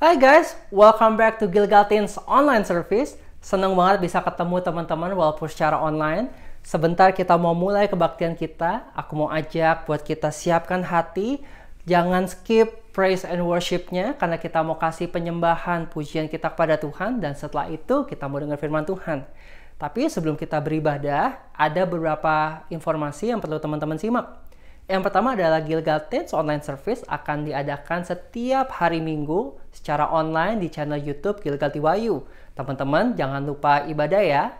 Hai guys, welcome back to Gilgal Teens Online Service. Senang banget bisa ketemu teman-teman walaupun secara online. Sebentar kita mau mulai kebaktian kita. Aku mau ajak buat kita siapkan hati. Jangan skip praise and worship-nya karena kita mau kasih penyembahan pujian kita kepada Tuhan. Dan setelah itu kita mau dengar firman Tuhan. Tapi sebelum kita beribadah, ada beberapa informasi yang perlu teman-teman simak. Yang pertama adalah Gilgal Teens Online Service akan diadakan setiap hari Minggu secara online di channel YouTube Gilgal Tiwayu. Teman-teman jangan lupa ibadah ya.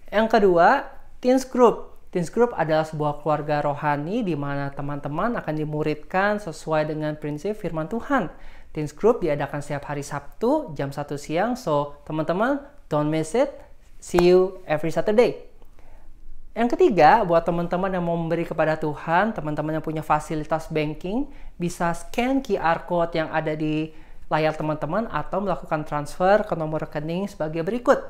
Yang kedua, Teens Group. Teens Group adalah sebuah keluarga rohani di mana teman-teman akan dimuridkan sesuai dengan prinsip firman Tuhan. Teens Group diadakan setiap hari Sabtu jam 1 siang. So, teman-teman don't miss it. See you every Saturday. Yang ketiga, buat teman-teman yang mau memberi kepada Tuhan, teman-teman yang punya fasilitas banking, bisa scan QR Code yang ada di layar teman-teman atau melakukan transfer ke nomor rekening sebagai berikut.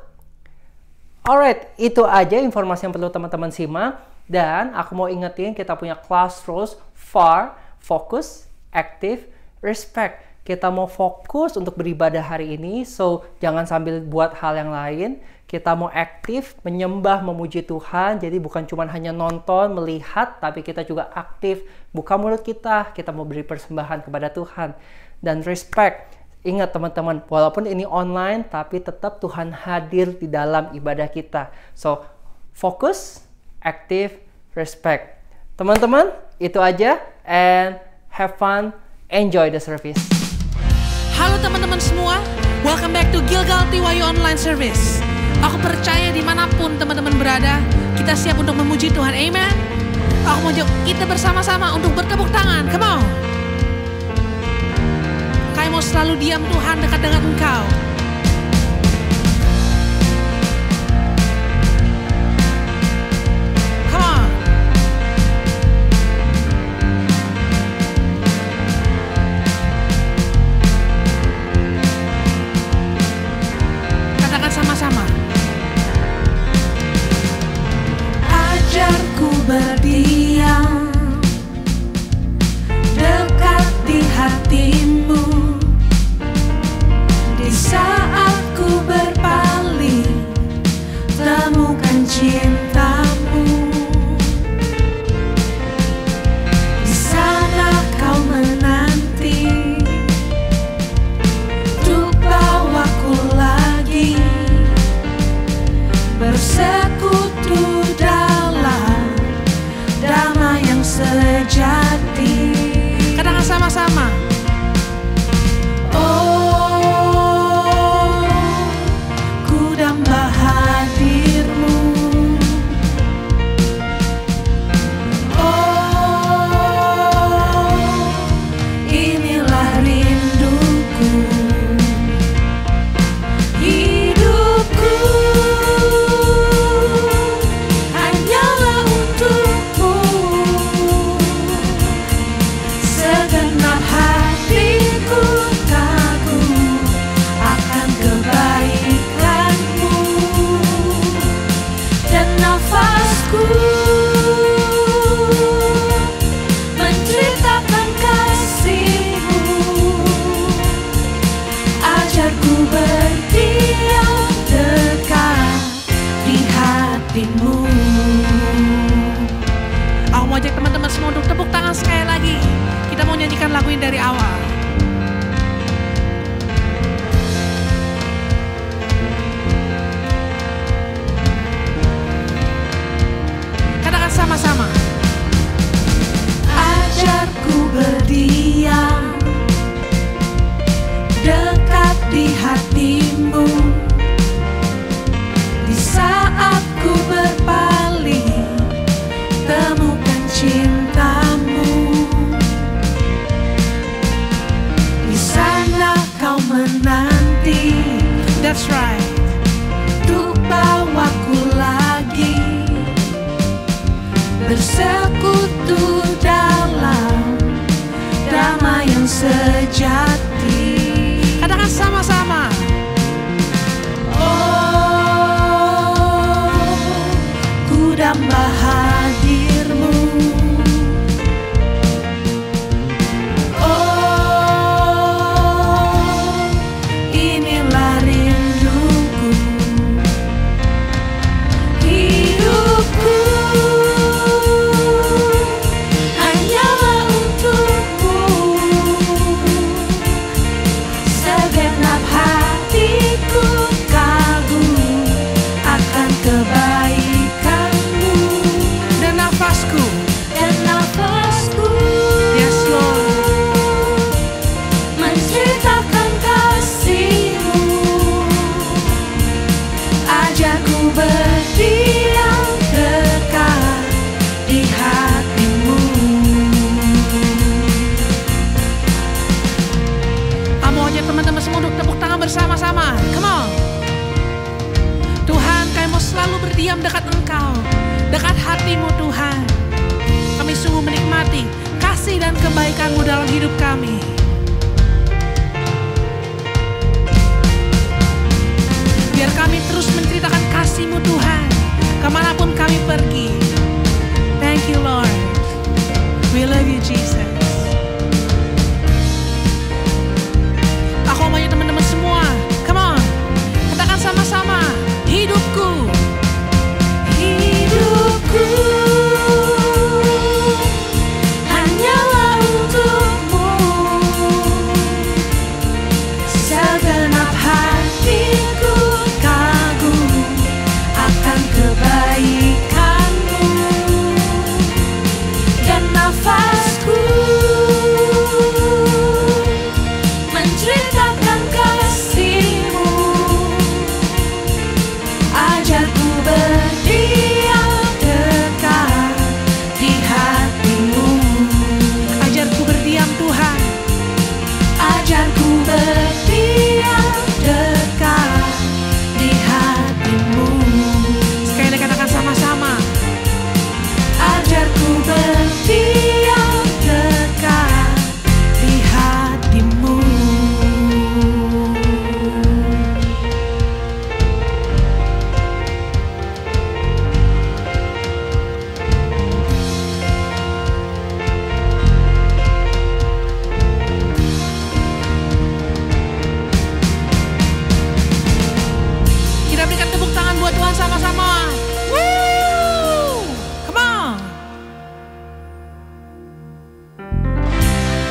Alright, itu aja informasi yang perlu teman-teman simak. Dan aku mau ingetin kita punya class rules FAR, Focus, Active, Respect. Kita mau fokus untuk beribadah hari ini, so jangan sambil buat hal yang lain. Kita mau aktif, menyembah, memuji Tuhan. Jadi bukan cuma hanya nonton, melihat, tapi kita juga aktif. Buka mulut kita mau beri persembahan kepada Tuhan. Dan respect. Ingat teman-teman, walaupun ini online, tapi tetap Tuhan hadir di dalam ibadah kita. So, fokus, aktif, respect. Teman-teman, itu aja. And have fun, enjoy the service. Halo teman-teman semua, welcome back to Gilgal Tiwayu Online Service. Aku percaya dimanapun teman-teman berada, kita siap untuk memuji Tuhan, amen. Aku mau ajak kita bersama-sama untuk bertepuk tangan, come on. Kami mau selalu diam Tuhan dekat dengan Engkau. Come on. Katakan sama-sama. Ajarku berdiam dekat di hatimu, di saat ku berpaling temukan cintamu. Di sana kau menanti untuk bawaku lagi bersekutu dalam damai yang sejati. Katakan sama-sama. Oh, ku damba hadirmu. Oh, inilah rinduku. Hidupku hanyalah untukmu. Segenap hatiku kagum akan kebaikanmu, dan nafasku menceritakan kasihmu. Ajarku berdiam dekat di hatimu. Aku mau ajak teman-teman semua untuk tepuk tangan sekali lagi. Kita mau nyanyikan lagu ini dari awal. Katakan sama-sama. Ajarku berdiam dekat di hatimu, di saat ku berpaling temukan cintamu. Di sana kau menanti, That's right. untuk bawaku lagi bersekutu dalam damai yang sejati. Katakan sama-sama. Oh, ku damba hadirmu. Oh, dalam dekat Engkau, dekat hati-Mu Tuhan. Kami sungguh menikmati kasih dan kebaikan-Mu dalam hidup kami. Biar kami terus menceritakan kasih-Mu Tuhan, kemanapun kami pergi. Thank you Lord. We love you Jesus. Aku mau teman-teman semua, come on, katakan sama-sama, hidupku, Hidupku hanyalah untuk-Mu, segenap hatiku kagum akan kebaikan-Mu, dan nafasku menceritakan kasih-Mu. Ajarku berdiam dekat di hati-Mu. ajarku berdiam Tuhan. Ajarku berdiam dekat di hati-Mu. Sekali lagi katakan sama-sama, Ajarku berdiam dekat di hati-Mu. kita berikan tepuk tangan buat Tuhan sama-sama. Woo! Come on.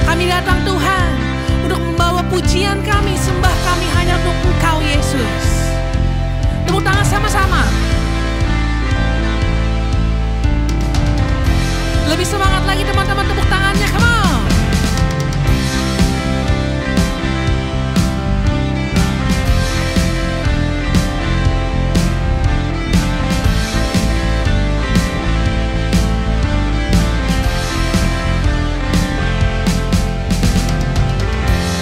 Kami datang Tuhan untuk membawa pujian kami, sembah kami hanya untuk Engkau Yesus. Tepuk tangan sama-sama. Lebih semangat lagi teman-teman, tepuk tangannya, come on.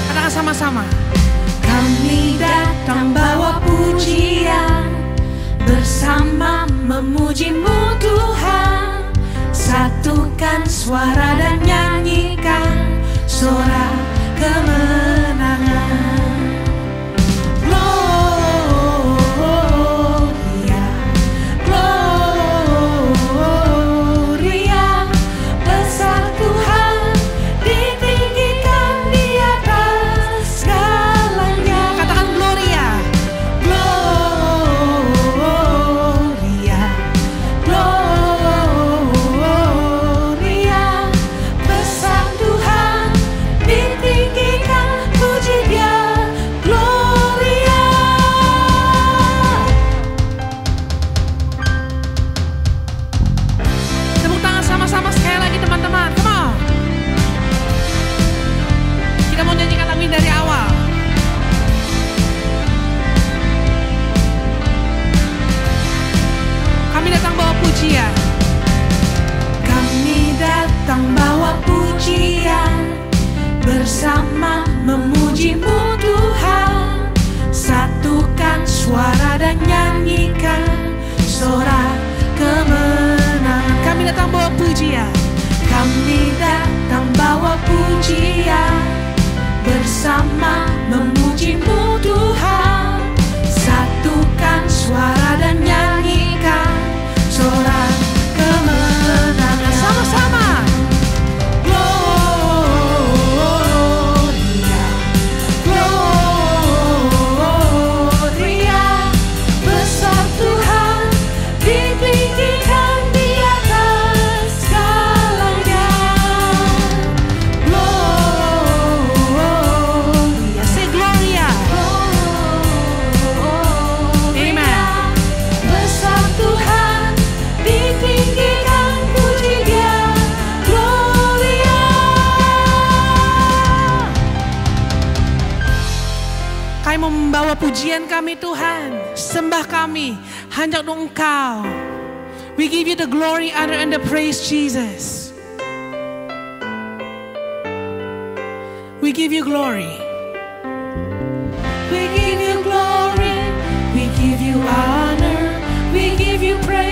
Katakan sama-sama. Kami datang bawa pujian, bersama memuji-Mu Tuhan. Satukan suara dan nyanyikan sorak kemenangan. Gloria, Gloria, besar Tuhan, ditinggikan di atas segalanya. Katakan Gloria. Gloria, Gloria, besar Tuhan, ditinggikan, puji Dia, Gloria. Tepuk tangan sama-sama sekali lagi teman-teman, come on. Kita mau nyanyikan lagu ini dari awal. Kami datang bawa pujian. Kami datang bawa pujian, bersama memuji-Mu Tuhan. Satukan suara dan nyanyikan sorak kemenangan. Kami datang bawa pujian. Kami datang bawa pujian, bersama memuji-Mu Tuhan. Satukan suara dan nyanyikan sorak kemenangan. Sama-sama. Gloria, Gloria, besar Tuhan, ditinggikan di atas segalanya. Gloria, Say Gloria. Gloria, besar Tuhan, ditinggikan, puji Dia, Gloria. Kami mau membawa pujian kami Tuhan, sembah kami hanya untuk Engkau. We give you the glory, honor, and the praise, Jesus. We give you glory. We give You glory, we give You honor, we give You praise.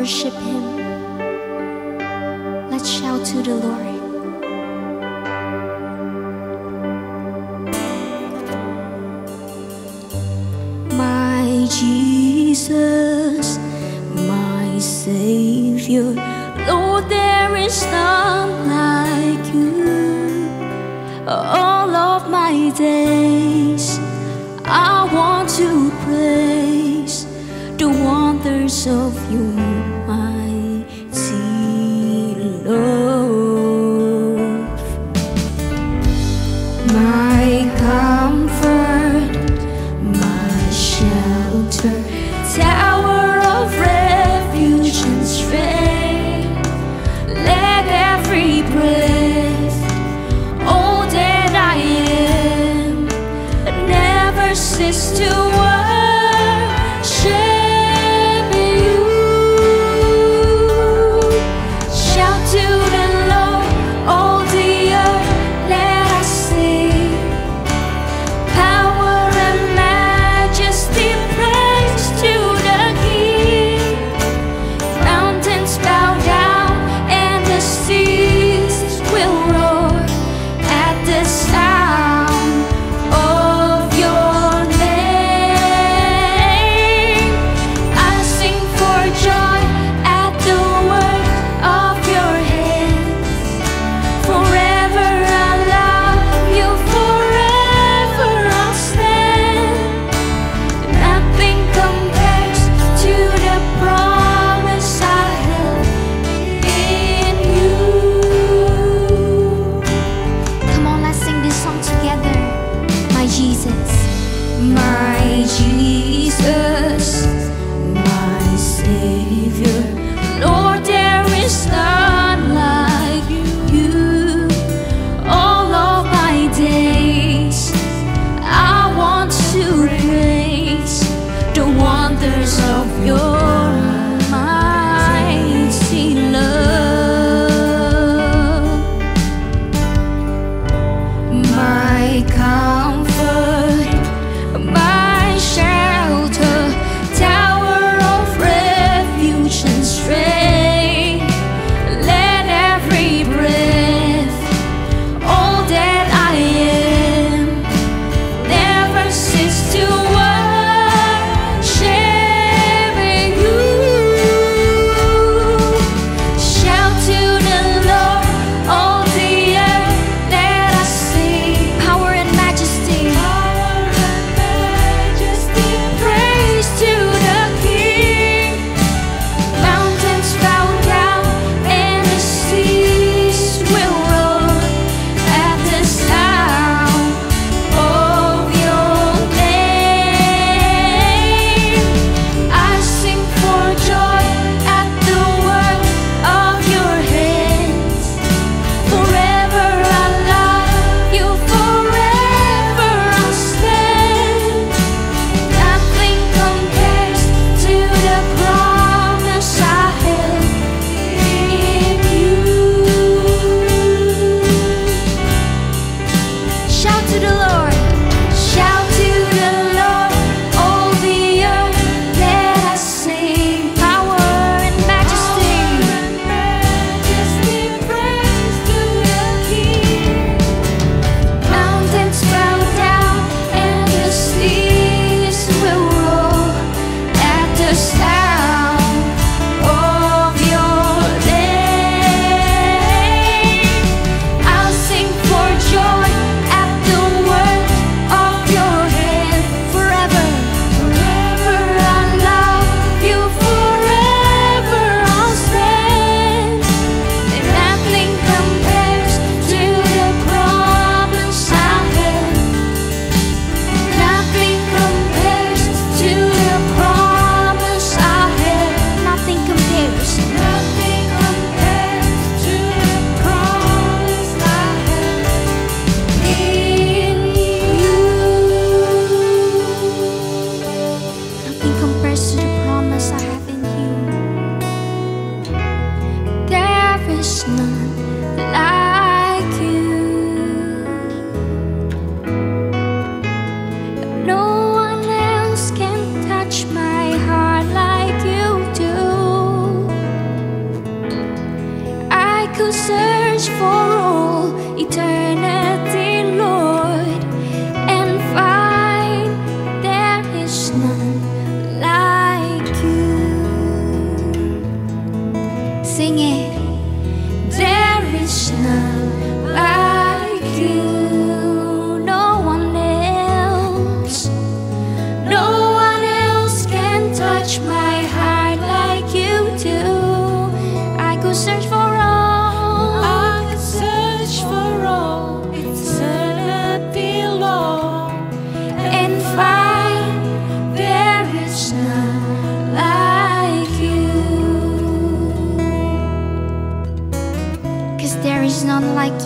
worship Him. Let's shout to the Lord. My Jesus, my Savior, Lord, there is none like you. All of my days, I want to praise the wonders of your mighty love. My comfort, my shelter, tower of refuge and strength, let every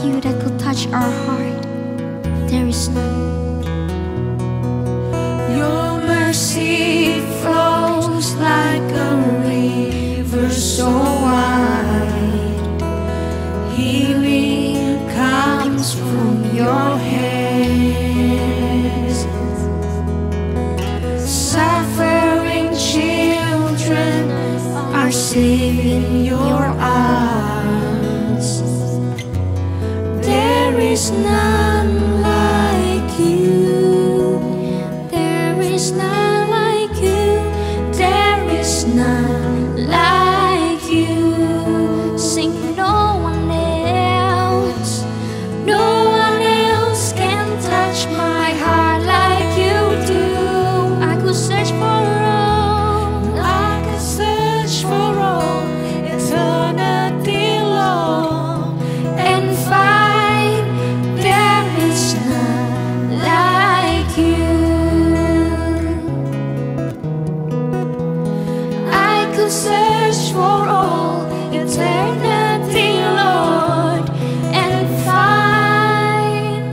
you that could touch our heart. There is none. Your mercy flows like a river so wide. Healing comes from your hands. Suffering children are safe in your arms. There is none like you. There is none like you. There is none like you. Sing, no one else. No one else can touch my heart like you do. I could search for all. I can search for all eternity long And find there is none like you. I could search for all eternity, Lord, And find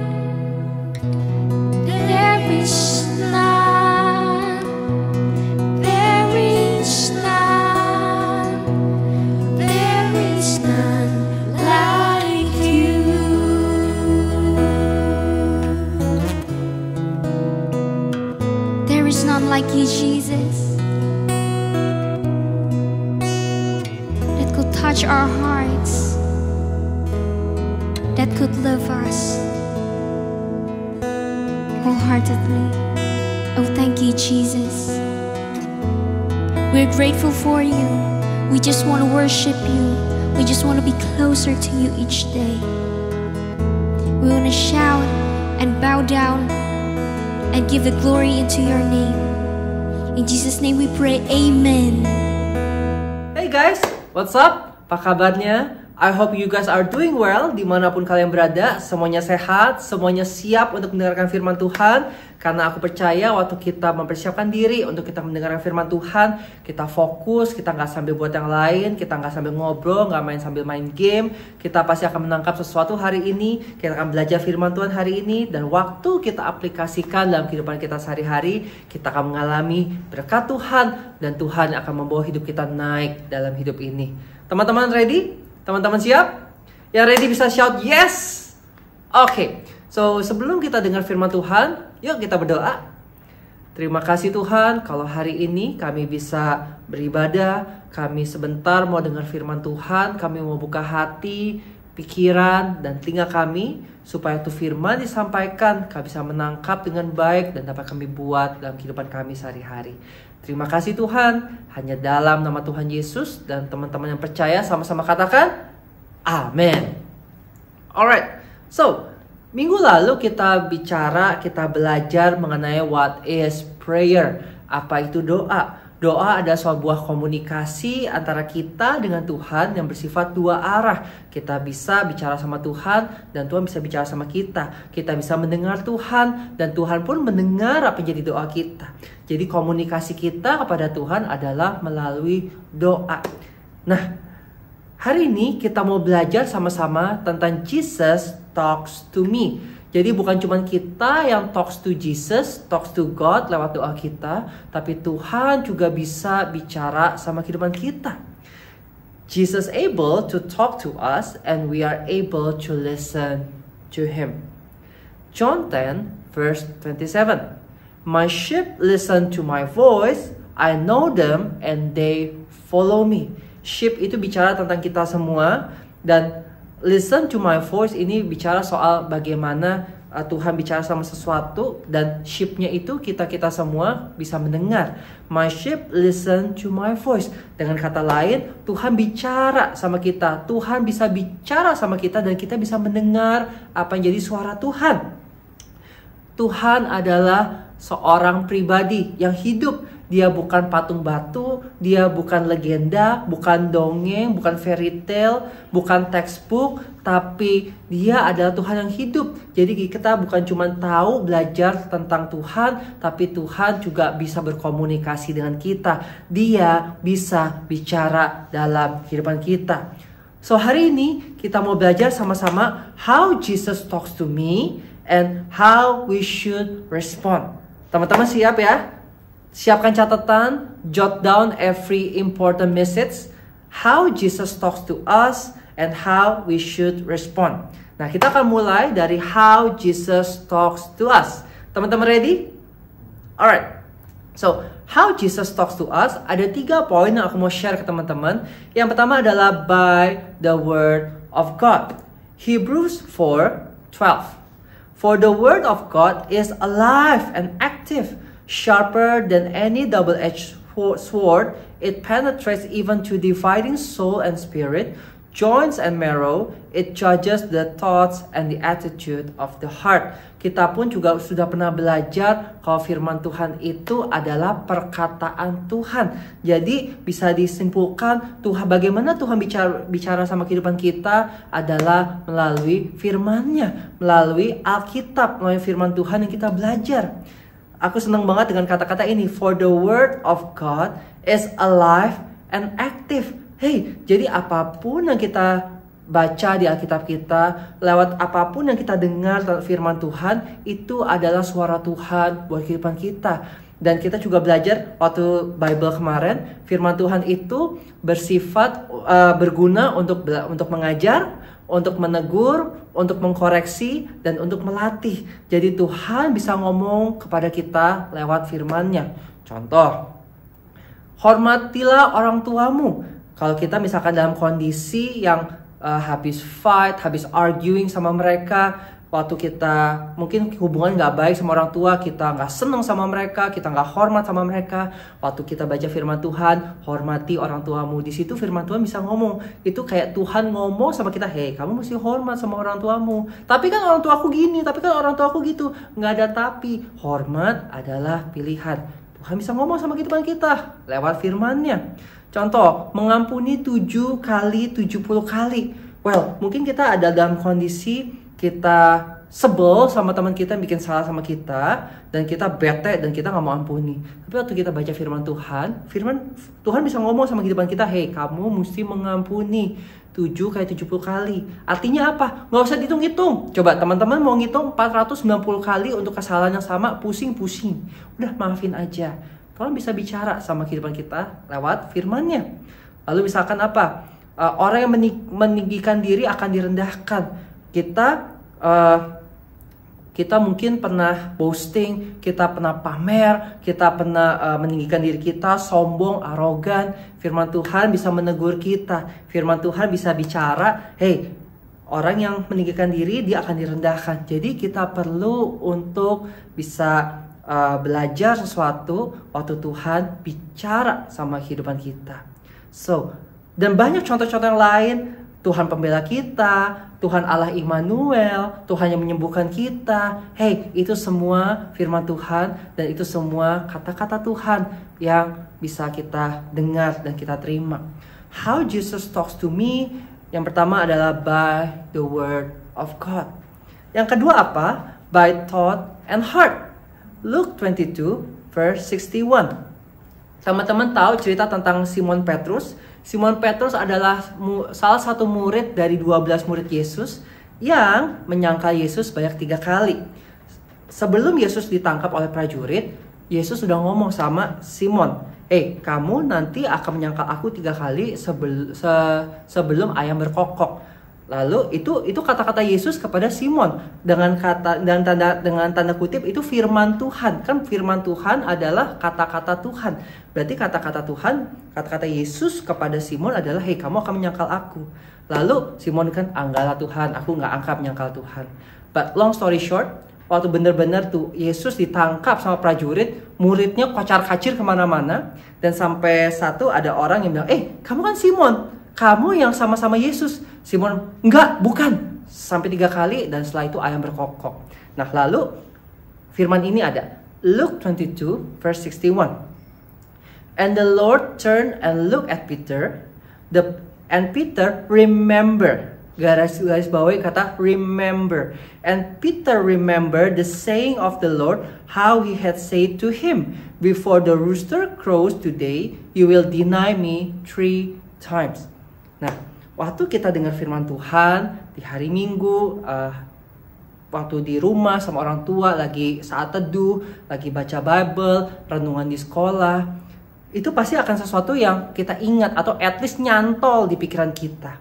there is none. There is none. There is none like you. There is none like you, Jesus, that could touch our hearts, that could love us wholeheartedly. Oh, thank you, Jesus. We're grateful for you. We just want to worship you. We just want to be closer to you each day. We want to shout and bow down and give the glory into your name. In Jesus' name we pray, amen. Hey guys, what's up? Apa kabarnya? I hope you guys are doing well dimanapun kalian berada. Semuanya sehat, semuanya siap untuk mendengarkan firman Tuhan. Karena aku percaya waktu kita mempersiapkan diri untuk kita mendengarkan firman Tuhan, kita fokus, kita nggak sambil buat yang lain, kita nggak sambil ngobrol, nggak main sambil main game. Kita pasti akan menangkap sesuatu hari ini, kita akan belajar firman Tuhan hari ini, dan waktu kita aplikasikan dalam kehidupan kita sehari-hari, kita akan mengalami berkat Tuhan, dan Tuhan akan membawa hidup kita naik dalam hidup ini. Teman-teman ready? Teman-teman siap? Yang ready bisa shout yes! Oke, so sebelum kita dengar firman Tuhan, yuk kita berdoa. Terima kasih Tuhan kalau hari ini kami bisa beribadah, kami sebentar mau dengar firman Tuhan, kami mau buka hati, pikiran, dan telinga kami, supaya itu firman disampaikan, kami bisa menangkap dengan baik dan dapat kami buat dalam kehidupan kami sehari-hari. Terima kasih Tuhan, hanya dalam nama Tuhan Yesus, dan teman-teman yang percaya sama-sama katakan, Amen. Alright, so minggu lalu kita belajar mengenai what is prayer. Apa itu doa? Doa adalah sebuah komunikasi antara kita dengan Tuhan yang bersifat dua arah. Kita bisa bicara sama Tuhan dan Tuhan bisa bicara sama kita. Kita bisa mendengar Tuhan dan Tuhan pun mendengar apa yang jadi doa kita. Jadi komunikasi kita kepada Tuhan adalah melalui doa. Nah, hari ini kita mau belajar sama-sama tentang Jesus talks to me. Jadi bukan cuma kita yang talks to Jesus, talks to God lewat doa kita, tapi Tuhan juga bisa bicara sama kehidupan kita. Jesus able to talk to us and we are able to listen to Him. John 10 verse 27. My sheep listen to my voice, I know them and they follow me. Sheep itu bicara tentang kita semua, dan listen to my voice ini bicara soal bagaimana Tuhan bicara sama sesuatu, dan sheep-nya itu kita semua bisa mendengar. My sheep listen to my voice. Dengan kata lain, Tuhan bicara sama kita. Tuhan bisa bicara sama kita dan kita bisa mendengar apa yang jadi suara Tuhan. Tuhan adalah seorang pribadi yang hidup. Dia bukan patung batu, dia bukan legenda, bukan dongeng, bukan fairy tale, bukan textbook, tapi dia adalah Tuhan yang hidup. Jadi kita bukan cuma tahu belajar tentang Tuhan, tapi Tuhan juga bisa berkomunikasi dengan kita. Dia bisa bicara dalam kehidupan kita. So hari ini kita mau belajar sama-sama how Jesus talks to me and how we should respond. Teman-teman siap ya? Siapkan catatan, jot down every important message, how Jesus talks to us and how we should respond. Nah, kita akan mulai dari how Jesus talks to us. Teman-teman ready? Alright. So, how Jesus talks to us, ada 3 poin yang aku mau share ke teman-teman. Yang pertama adalah by the word of God. Hebrews 4:12. For the word of God is alive and active, sharper than any double-edged sword. It penetrates even to dividing soul and spirit, joints and marrow. It judges the thoughts and the attitude of the heart. Kita pun juga sudah pernah belajar kalau firman Tuhan itu adalah perkataan Tuhan. Jadi bisa disimpulkan Tuhan, bagaimana Tuhan bicara sama kehidupan kita adalah melalui firman-Nya, melalui Alkitab, melalui firman Tuhan yang kita belajar. Aku senang banget dengan kata-kata ini. For the word of God is alive and active. Hey, jadi apapun yang kita baca di Alkitab kita, lewat apapun yang kita dengar tentang firman Tuhan, itu adalah suara Tuhan buat kehidupan kita. Dan kita juga belajar waktu Bible kemarin, firman Tuhan itu bersifat berguna untuk mengajar, untuk menegur, untuk mengkoreksi, dan untuk melatih. Jadi Tuhan bisa ngomong kepada kita lewat firman-Nya. Contoh, hormatilah orang tuamu. Kalau kita misalkan dalam kondisi yang habis fight, habis arguing sama mereka, waktu kita mungkin hubungan nggak baik sama orang tua, kita nggak seneng sama mereka, kita nggak hormat sama mereka. Waktu kita baca firman Tuhan, hormati orang tuamu. Di situ firman Tuhan bisa ngomong. Itu kayak Tuhan ngomong sama kita, hey, kamu mesti hormat sama orang tuamu. Tapi kan orang tua aku gini, tapi kan orang tua aku gitu. Nggak ada tapi. Hormat adalah pilihan. Tuhan bisa ngomong sama kehidupan kita lewat firman-Nya. Contoh, mengampuni 7 kali 70 kali. Well, mungkin kita ada dalam kondisi kita sebel sama teman kita yang bikin salah sama kita, dan kita bete dan kita nggak mau ampuni. Tapi waktu kita baca firman Tuhan bisa ngomong sama kehidupan kita, hey, kamu mesti mengampuni 7 kali 70 kali. Artinya apa? Nggak usah dihitung-hitung. Coba teman-teman mau ngitung 490 kali untuk kesalahan yang sama, pusing-pusing. Udah maafin aja. Tuhan bisa bicara sama kehidupan kita lewat firman-Nya. Lalu misalkan apa? Orang yang meninggikan diri akan direndahkan. Kita mungkin pernah boasting, kita pernah pamer, kita pernah meninggikan diri kita, sombong, arogan. Firman Tuhan bisa menegur kita. Firman Tuhan bisa bicara, hey, orang yang meninggikan diri dia akan direndahkan. Jadi kita perlu untuk bisa belajar sesuatu waktu Tuhan bicara sama kehidupan kita. So, dan banyak contoh-contoh yang lain. Tuhan pembela kita, Tuhan Allah Immanuel, Tuhan yang menyembuhkan kita. Hey, itu semua firman Tuhan, dan itu semua kata-kata Tuhan yang bisa kita dengar dan kita terima. How Jesus talks to me, yang pertama adalah by the word of God. Yang kedua apa? By thought and heart. Luke 22 verse 61. Teman-teman tahu cerita tentang Simon Petrus. Simon Petrus adalah salah satu murid dari 12 murid Yesus yang menyangkal Yesus banyak 3 kali. Sebelum Yesus ditangkap oleh prajurit, Yesus sudah ngomong sama Simon, hey, kamu nanti akan menyangkal aku 3 kali sebelum ayam berkokok. Lalu itu kata-kata Yesus kepada Simon dengan tanda kutip itu firman Tuhan. Kan firman Tuhan adalah kata-kata Tuhan. Berarti kata-kata Tuhan, kata-kata Yesus kepada Simon adalah, hey, kamu akan menyangkal aku. Lalu Simon kan, enggaklah Tuhan, aku nggak angkat menyangkal Tuhan. But long story short, waktu benar-benar tuh Yesus ditangkap sama prajurit, muridnya kocar-kacir kemana-mana, dan sampai satu ada orang yang bilang, kamu kan Simon, kamu yang sama-sama Yesus. Simon, enggak, bukan. Sampai 3 kali, dan setelah itu ayam berkokok. Nah, lalu firman ini ada. Luke 22 verse 61. And the Lord turned and looked at Peter. And Peter remember. Garis bawahi kata remember. And Peter remembered the saying of the Lord, how he had said to him, before the rooster crows today, you will deny me 3 times. Nah, Waktu kita dengar firman Tuhan di hari Minggu, waktu di rumah sama orang tua, lagi saat teduh, lagi baca Bible, renungan di sekolah, itu pasti akan sesuatu yang kita ingat atau at least nyantol di pikiran kita.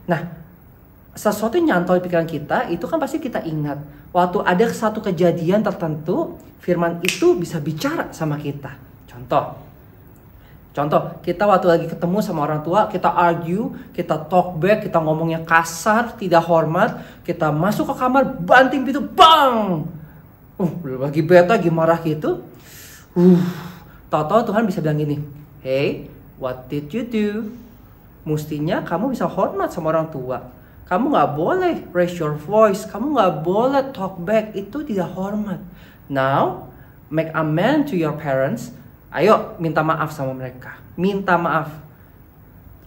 Nah, sesuatu yang nyantol di pikiran kita itu kan pasti kita ingat. Waktu ada satu kejadian tertentu, firman itu bisa bicara sama kita. Contoh, kita waktu lagi ketemu sama orang tua, kita argue, kita talk back, kita ngomongnya kasar, tidak hormat, kita masuk ke kamar, banting pintu, bang! Lagi bete, lagi marah gitu. Tahu-tahu Tuhan bisa bilang gini, hey, what did you do? Mestinya kamu bisa hormat sama orang tua. Kamu gak boleh raise your voice, kamu gak boleh talk back, itu tidak hormat. Now, make amends to your parents. Ayo minta maaf sama mereka. Minta maaf.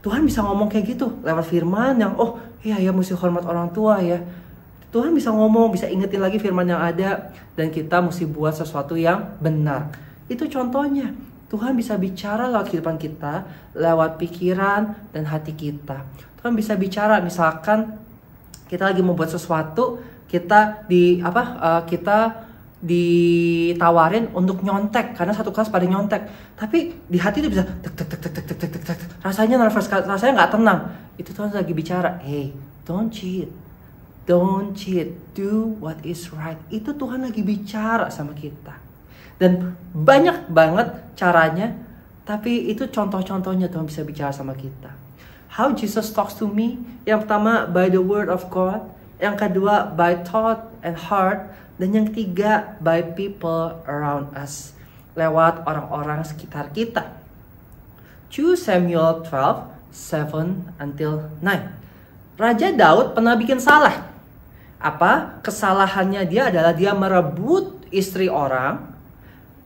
Tuhan bisa ngomong kayak gitu lewat firman yang iya ya mesti hormat orang tua ya. Tuhan bisa ngomong, bisa ingetin lagi firman yang ada. Dan kita mesti buat sesuatu yang benar. Itu contohnya. Tuhan bisa bicara lewat kehidupan kita, lewat pikiran dan hati kita. Tuhan bisa bicara, misalkan kita lagi membuat sesuatu, kita ditawarin untuk nyontek karena satu kelas pada nyontek, tapi di hati itu bisa tek tek tek tek tek tek tek tek, rasanya nervous, rasanya nggak tenang. Itu Tuhan lagi bicara, hey, don't cheat, do what is right. Itu Tuhan lagi bicara sama kita. Dan banyak banget caranya, tapi itu contoh-contohnya Tuhan bisa bicara sama kita. How Jesus talks to me? Yang pertama by the word of God, yang kedua by thought and heart, dan yang ketiga, by people around us. Lewat orang-orang sekitar kita. 2 Samuel 12, 7-9. Raja Daud pernah bikin salah. Apa? Kesalahannya dia adalah dia merebut istri orang.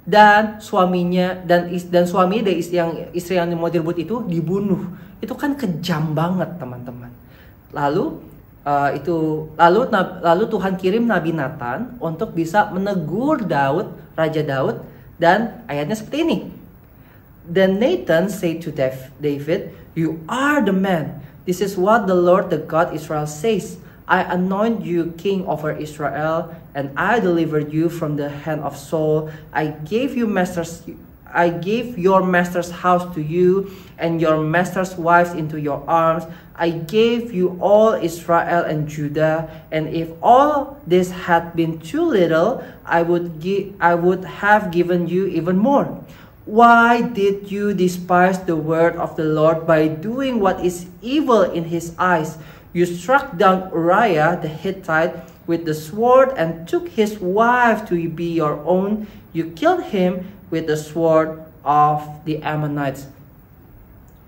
Dan suaminya, dan suaminya dari istri yang mau direbut itu dibunuh. Itu kan kejam banget teman-teman. Lalu Tuhan kirim Nabi Nathan untuk bisa menegur Raja Daud, dan ayatnya seperti ini. Then Nathan said to David, "You are the man. This is what the Lord, the God Israel says. I anoint you king over Israel, and I delivered you from the hand of Saul. I gave your master's house to you, and your master's wives into your arms. I gave you all Israel and Judah, and if all this had been too little, I would have given you even more. Why did you despise the word of the Lord by doing what is evil in his eyes? You struck down Uriah the Hittite with the sword and took his wife to be your own. You killed him with the sword of the Ammonites."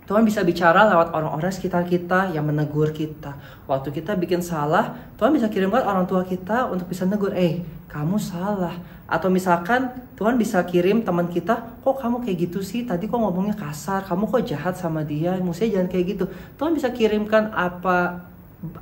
Tuhan bisa bicara lewat orang-orang sekitar kita yang menegur kita. Waktu kita bikin salah, Tuhan bisa kirimkan orang tua kita untuk bisa negur, kamu salah. Atau misalkan Tuhan bisa kirim teman kita, kok kamu kayak gitu sih? Tadi kok ngomongnya kasar, kamu kok jahat sama dia, mestinya jangan kayak gitu. Tuhan bisa kirimkan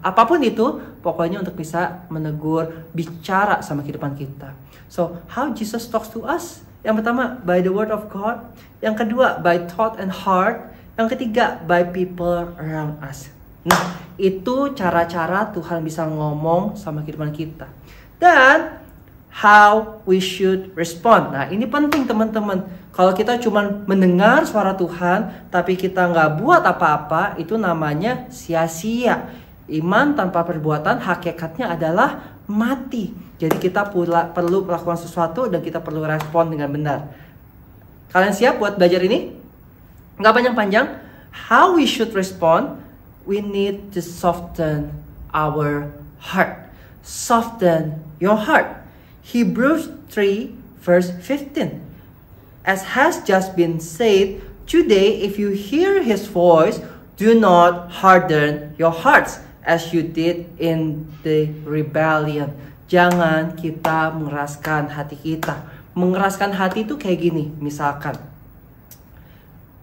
apapun itu, pokoknya untuk bisa menegur, bicara sama kehidupan kita. So, how Jesus talks to us? Yang pertama, by the word of God. Yang kedua, by thought and heart. Yang ketiga, by people around us. Nah, itu cara-cara Tuhan bisa ngomong sama kehidupan kita. Dan, how we should respond. Nah, ini penting teman-teman. Kalau kita cuma mendengar suara Tuhan, tapi kita nggak buat apa-apa, itu namanya sia-sia. Iman tanpa perbuatan hakikatnya adalah mati. Jadi kita perlu melakukan sesuatu dan kita perlu respon dengan benar. Kalian siap buat belajar ini? Nggak panjang-panjang. How we should respond? We need to soften our heart. Soften your heart. Hebrews 3 verse 15. As has just been said, today if you hear his voice, do not harden your hearts as you did in the rebellion. Jangan kita mengeraskan hati kita. Mengeraskan hati itu kayak gini, misalkan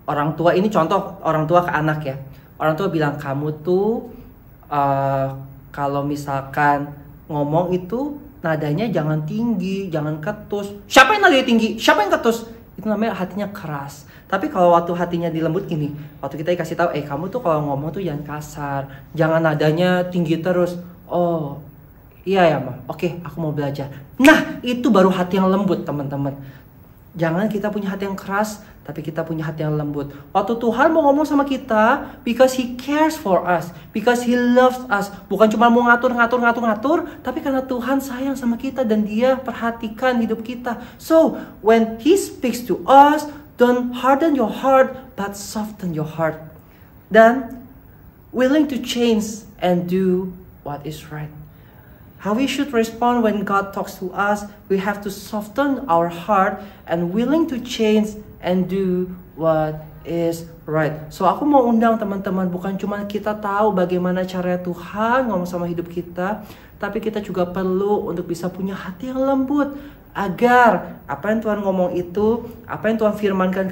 orang tua, ini contoh orang tua ke anak ya. Orang tua bilang, kamu tuh kalau misalkan ngomong itu nadanya jangan tinggi, jangan ketus. Siapa yang nadanya tinggi? Siapa yang ketus? Itu itu namanya hatinya keras. Tapi kalau waktu hatinya dilembut gini, waktu kita dikasih tahu, kamu tuh kalau ngomong tuh jangan kasar, jangan nadanya tinggi terus. Oh, iya ya Ma, oke, aku mau belajar. Nah, itu baru hati yang lembut teman-teman. Jangan kita punya hati yang keras, tapi kita punya hati yang lembut. Waktu Tuhan mau ngomong sama kita, because He cares for us, because He loves us. Bukan cuma mau ngatur, tapi karena Tuhan sayang sama kita dan Dia perhatikan hidup kita. So, when He speaks to us, don't harden your heart, but soften your heart. Dan willing to change and do what is right. How we should respond when God talks to us, we have to soften our heart and willing to change and do what is right. So aku mau undang teman-teman, bukan cuma kita tahu bagaimana cara Tuhan ngomong sama hidup kita, tapi kita juga perlu untuk bisa punya hati yang lembut, agar apa yang Tuhan ngomong itu, apa yang Tuhan firmankan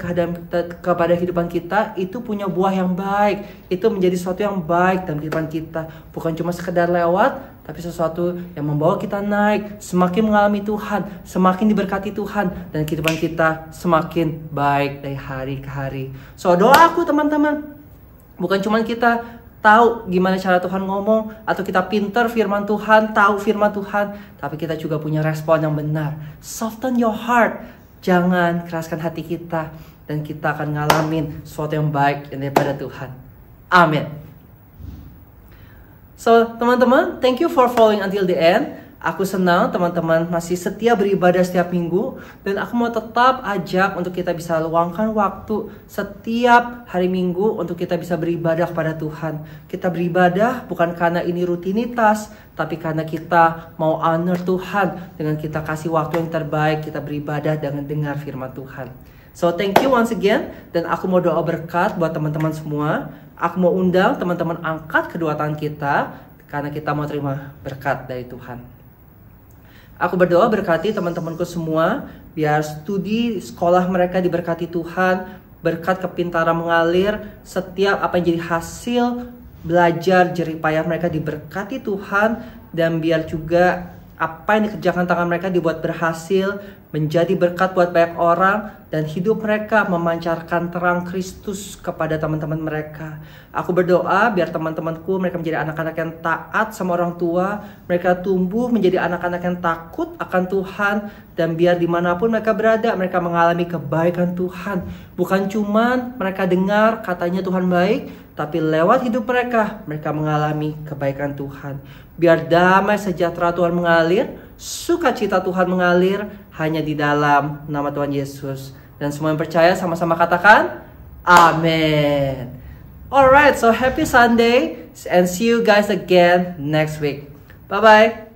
kepada kehidupan kita, itu punya buah yang baik, itu menjadi sesuatu yang baik dalam kehidupan kita. Bukan cuma sekedar lewat, tapi sesuatu yang membawa kita naik, semakin mengalami Tuhan, semakin diberkati Tuhan, dan kehidupan kita semakin baik dari hari ke hari. So doa aku teman-teman, bukan cuma kita tahu gimana cara Tuhan ngomong, atau kita pinter firman Tuhan, tahu firman Tuhan, tapi kita juga punya respon yang benar. Soften your heart, jangan keraskan hati kita, dan kita akan ngalamin sesuatu yang baik daripada Tuhan. Amin. So teman-teman, thank you for following until the end. Aku senang teman-teman masih setia beribadah setiap minggu, dan aku mau tetap ajak untuk kita bisa luangkan waktu setiap hari Minggu untuk kita bisa beribadah kepada Tuhan. Kita beribadah bukan karena ini rutinitas, tapi karena kita mau honor Tuhan dengan kita kasih waktu yang terbaik, kita beribadah dengan dengar firman Tuhan. So thank you once again, dan aku mau doa berkat buat teman-teman semua. Aku mau undang teman-teman angkat kedua tangan kita, karena kita mau terima berkat dari Tuhan. Aku berdoa berkati teman-temanku semua, biar studi sekolah mereka diberkati Tuhan, berkat kepintaran mengalir, setiap apa yang jadi hasil belajar jerih payah mereka diberkati Tuhan, dan biar juga apa yang dikerjakan tangan mereka dibuat berhasil, menjadi berkat buat banyak orang, dan hidup mereka memancarkan terang Kristus kepada teman-teman mereka. Aku berdoa biar teman-temanku mereka menjadi anak-anak yang taat sama orang tua, mereka tumbuh menjadi anak-anak yang takut akan Tuhan, dan biar dimanapun mereka berada, mereka mengalami kebaikan Tuhan. Bukan cuman mereka dengar katanya Tuhan baik, tapi lewat hidup mereka, mereka mengalami kebaikan Tuhan. Biar damai sejahtera Tuhan mengalir, sukacita Tuhan mengalir hanya di dalam nama Tuhan Yesus. Dan semua yang percaya sama-sama katakan, Amin. Alright, so happy Sunday, and see you guys again next week. Bye-bye.